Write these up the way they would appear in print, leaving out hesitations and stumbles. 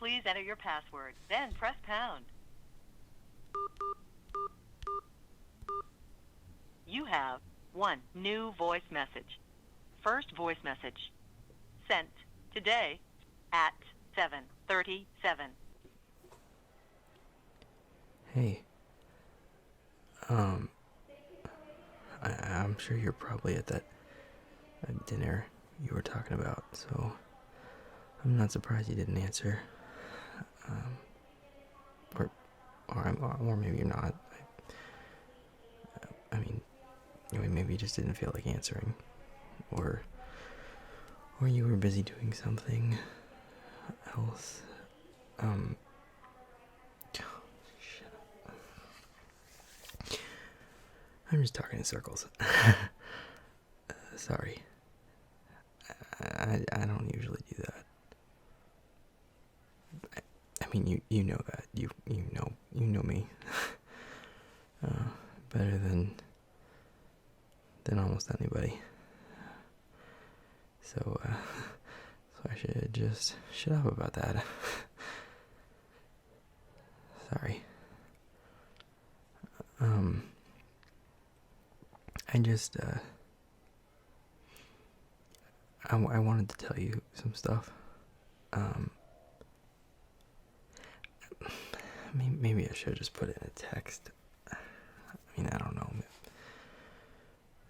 Please enter your password, then press pound. You have one new voice message. First voice message. Sent today at 7:37. Hey. I'm sure you're probably at that dinner you were talking about, so I'm not surprised you didn't answer. Or maybe you're not. I mean, maybe you just didn't feel like answering, or you were busy doing something else. Shit. I'm just talking in circles. Sorry. I don't usually do that. I mean, you know that. You know me. Better than almost anybody. So I should just shut up about that. Sorry. I just, I wanted to tell you some stuff. Maybe I should have just put it in a text. I mean, I don't know.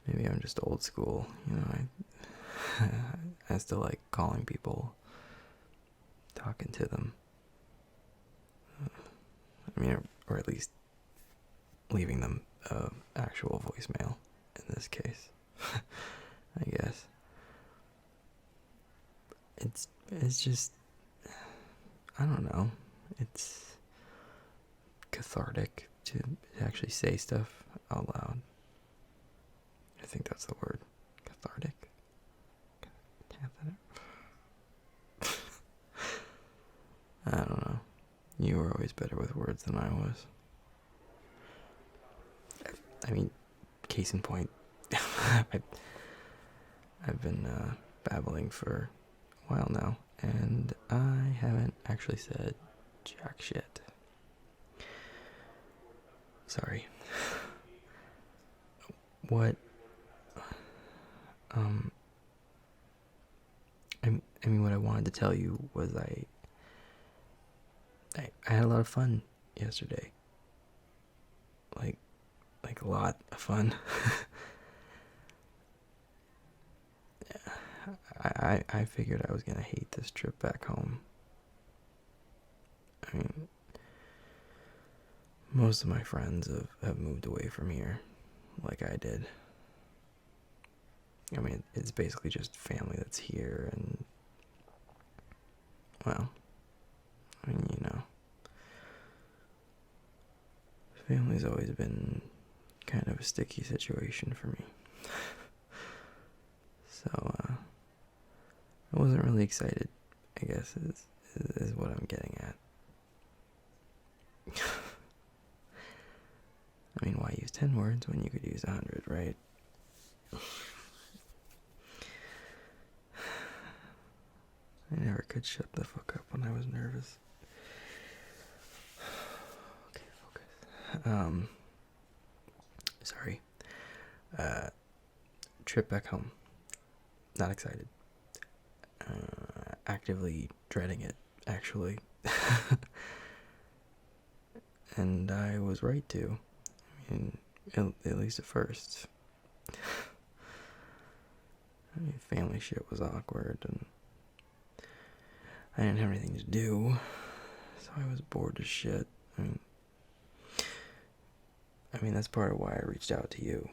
Maybe I'm just old school, I still like calling people, talking to them. Or at least leaving them actual voicemail in this case. I guess. It's just, I don't know. It's cathartic to actually say stuff out loud. I think that's the word. Cathartic. I don't know. You were always better with words than I was. I mean, case in point, I've been babbling for a while now, and I haven't actually said jack shit. Sorry. What? What I wanted to tell you was I had a lot of fun yesterday. Like a lot of fun. I figured I was gonna hate this trip back home. I mean, most of my friends have moved away from here, like I did. I mean, it's basically just family that's here, and, well, family's always been kind of a sticky situation for me. So, I wasn't really excited, I guess, is what I'm getting at. I mean, why use 10 words when you could use 100, right? I never could shut the fuck up when I was nervous. Okay, focus. Sorry. Trip back home. Not excited. Actively dreading it, actually. And I was right to. I mean, at least at first. Family shit was awkward, and I didn't have anything to do, so I was bored as shit. I mean, that's part of why I reached out to you.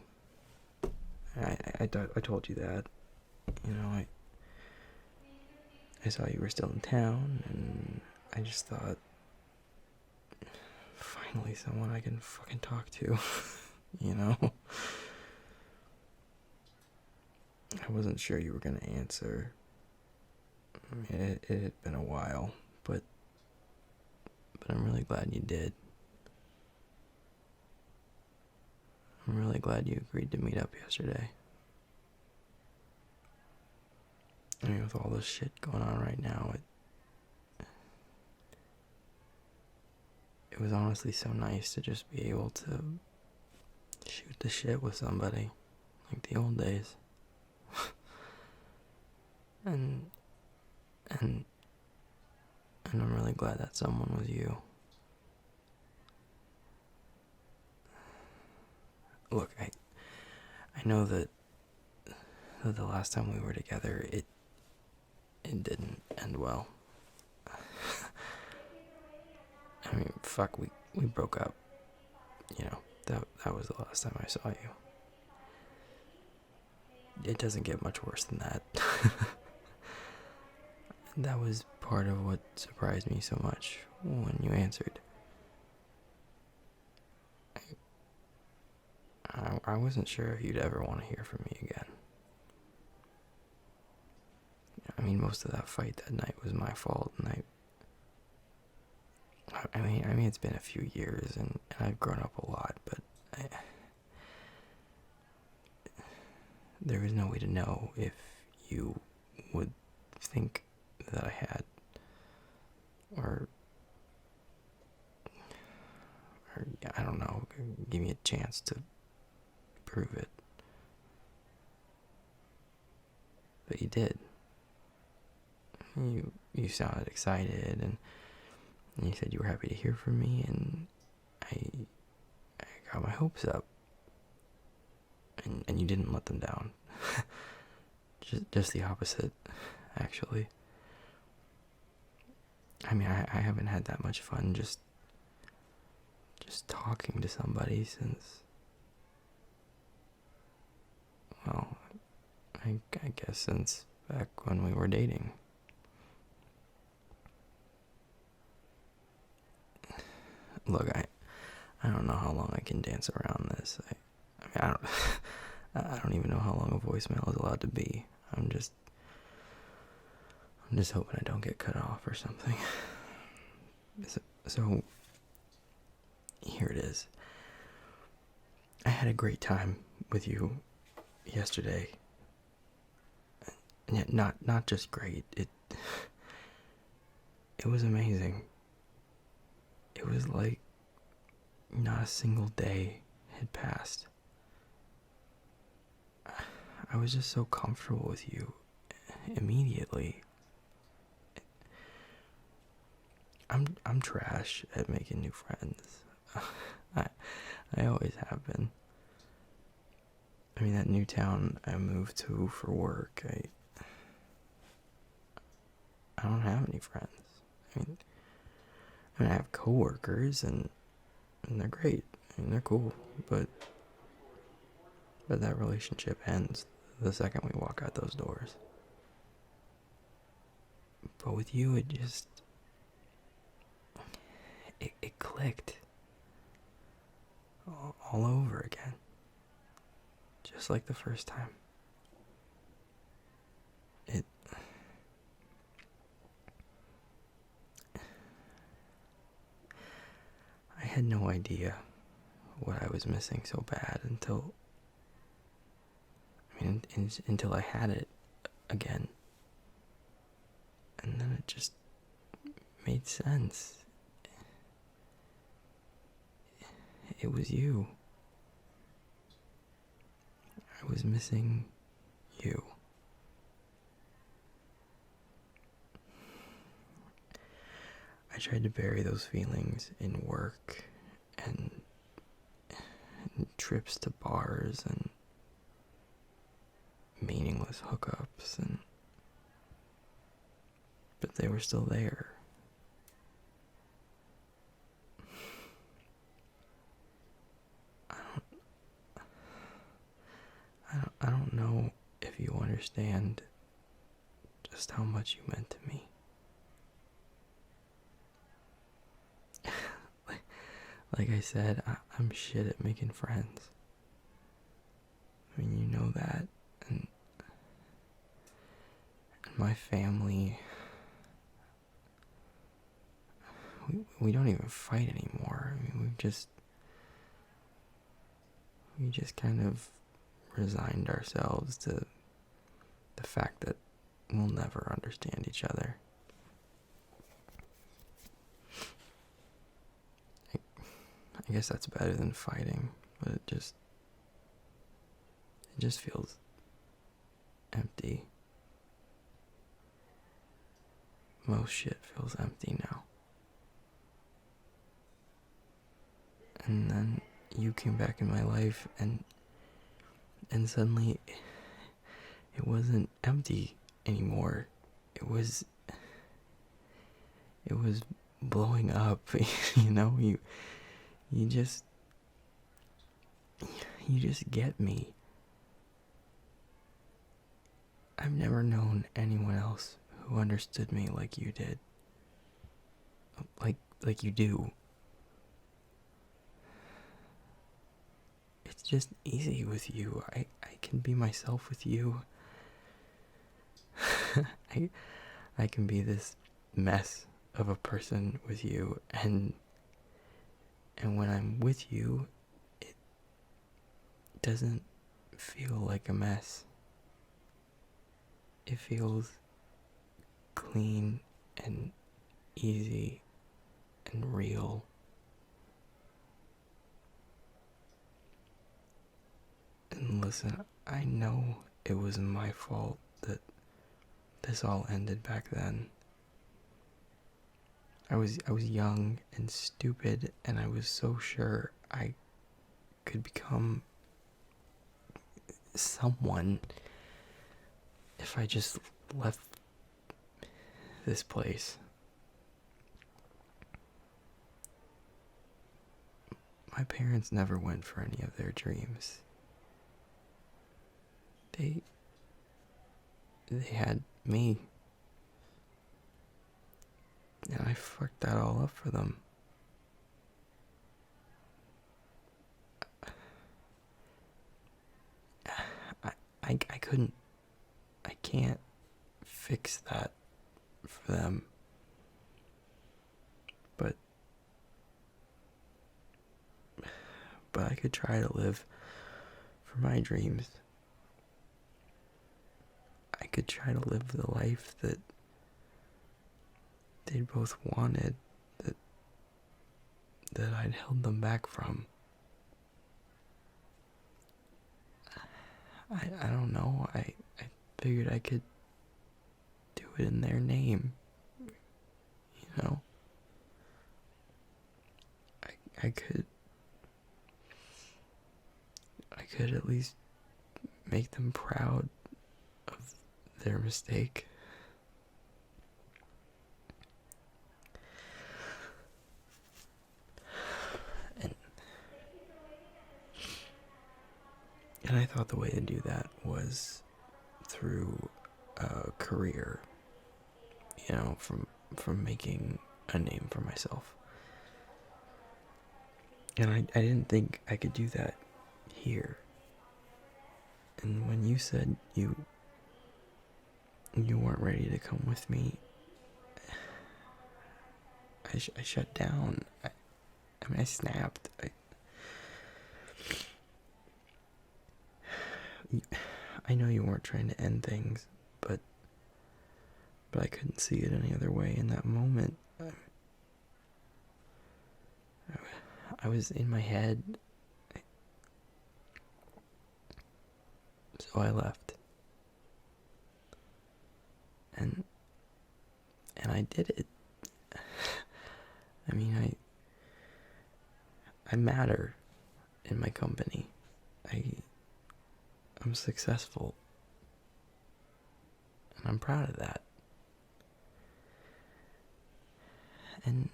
I told you that. I saw you were still in town, and I just thought, finally someone I can fucking talk to, I wasn't sure you were gonna answer. I mean, it had been a while, but I'm really glad you did. I'm really glad you agreed to meet up yesterday. I mean, with all this shit going on right now, it was honestly so nice to just be able to shoot the shit with somebody, like the old days. and and and I'm really glad that someone was you. Look, I know that the last time we were together, it didn't end well. I mean, fuck, we broke up. You know, that was the last time I saw you. It doesn't get much worse than that. That was part of what surprised me so much when you answered. I wasn't sure if you'd ever want to hear from me again. I mean, most of that fight that night was my fault, and I mean, it's been a few years, and I've grown up a lot, but there was no way to know if you would think that I had, or I don't know, give me a chance to prove it. But you did. You sounded excited, and you said you were happy to hear from me, and I got my hopes up, and you didn't let them down. just the opposite, actually. I mean, I haven't had that much fun just talking to somebody since, well, I guess since back when we were dating. Look, I don't know how long I can dance around this. I mean, I don't even know how long a voicemail is allowed to be. I'm just hoping I don't get cut off or something. So here it is. I had a great time with you yesterday. And yet not just great. It was amazing. It was like not a single day had passed. I was just so comfortable with you immediately. I'm trash at making new friends. I always have been. I mean, that new town I moved to for work, I don't have any friends. I mean, I have coworkers, and they're great. I mean, they're cool, but that relationship ends the second we walk out those doors. But with you, it just it clicked all over again, just like the first time. I had no idea what I was missing so bad until I had it again. And then it just made sense. It was you. I was missing you. I tried to bury those feelings in work and trips to bars and meaningless hookups, but they were still there. I don't know if you understand just how much you meant to me. Like I said, I'm shit at making friends. I mean, you know that. And my family, we don't even fight anymore. I mean, we just kind of resigned ourselves to the fact that we'll never understand each other. guess that's better than fighting, but it just feels empty. Most shit feels empty now. And then you came back in my life, and suddenly it wasn't empty anymore. It was blowing up. You know, you just get me. I've never known anyone else who understood me like you did. Like you do. It's just easy with you. I can be myself with you. I can be this mess of a person with you, and when I'm with you, it doesn't feel like a mess. It feels clean and easy and real. And listen, I know it was my fault that this all ended back then. I was young and stupid, and I was so sure I could become someone if I just left this place. My parents never went for any of their dreams. They had me. And I fucked that all up for them. I couldn't, I can't fix that for them. But I could try to live for my dreams. I could try to live the life that they both wanted, that I'd held them back from. I don't know. I figured I could do it in their name. You know? I could at least make them proud of their mistake. And I thought the way to do that was through a career, you know, from making a name for myself. And I didn't think I could do that here. And when you said you weren't ready to come with me, I shut down. I snapped. I know you weren't trying to end things, but I couldn't see it any other way in that moment. I was in my head, so I left. And I did it. I mean, I matter in my company. I'm successful. And I'm proud of that. And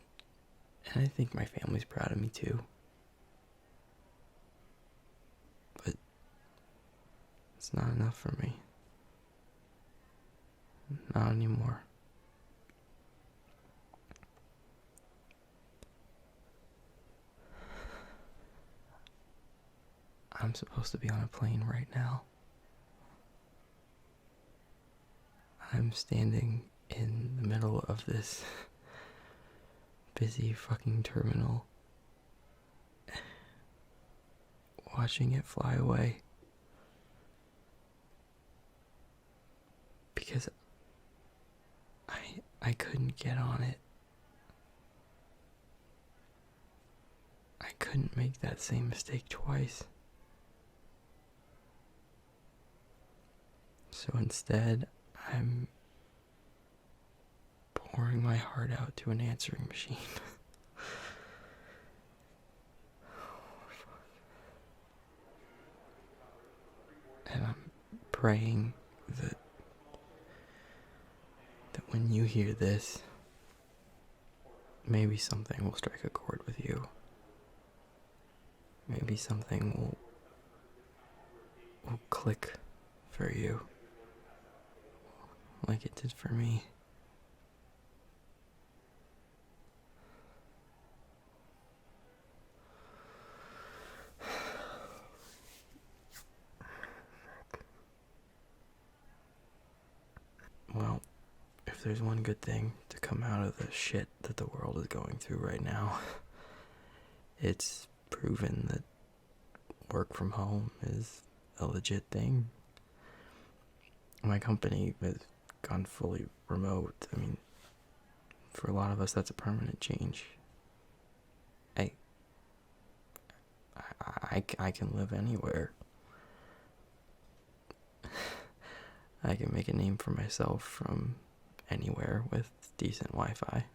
I think my family's proud of me too. But it's not enough for me. Not anymore. I'm supposed to be on a plane right now. I'm standing in the middle of this busy fucking terminal, watching it fly away. Because I couldn't get on it. I I couldn't make that same mistake twice. So instead, I'm pouring my heart out to an answering machine. And I'm praying that when you hear this, maybe something will strike a chord with you. Maybe something will click for you, like it did for me. Well, if there's one good thing to come out of the shit that the world is going through right now, it's proven that work from home is a legit thing. My company has gone fully remote. I mean, for a lot of us, that's a permanent change. Hey, I can live anywhere. I can make a name for myself from anywhere with decent Wi-Fi.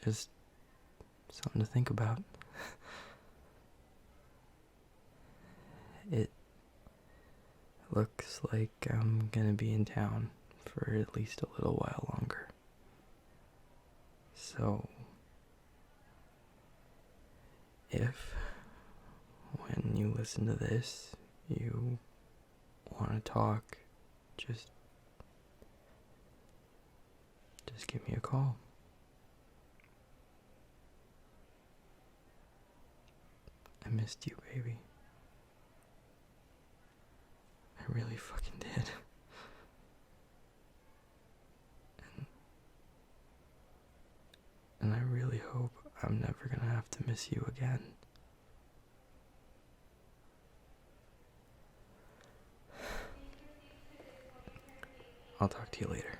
Just something to think about. It looks like I'm gonna be in town for at least a little while longer. So, if when you listen to this, you want to talk, just give me a call. I missed you, baby. I really fucking did. And I really hope I'm never gonna have to miss you again. I'll talk to you later.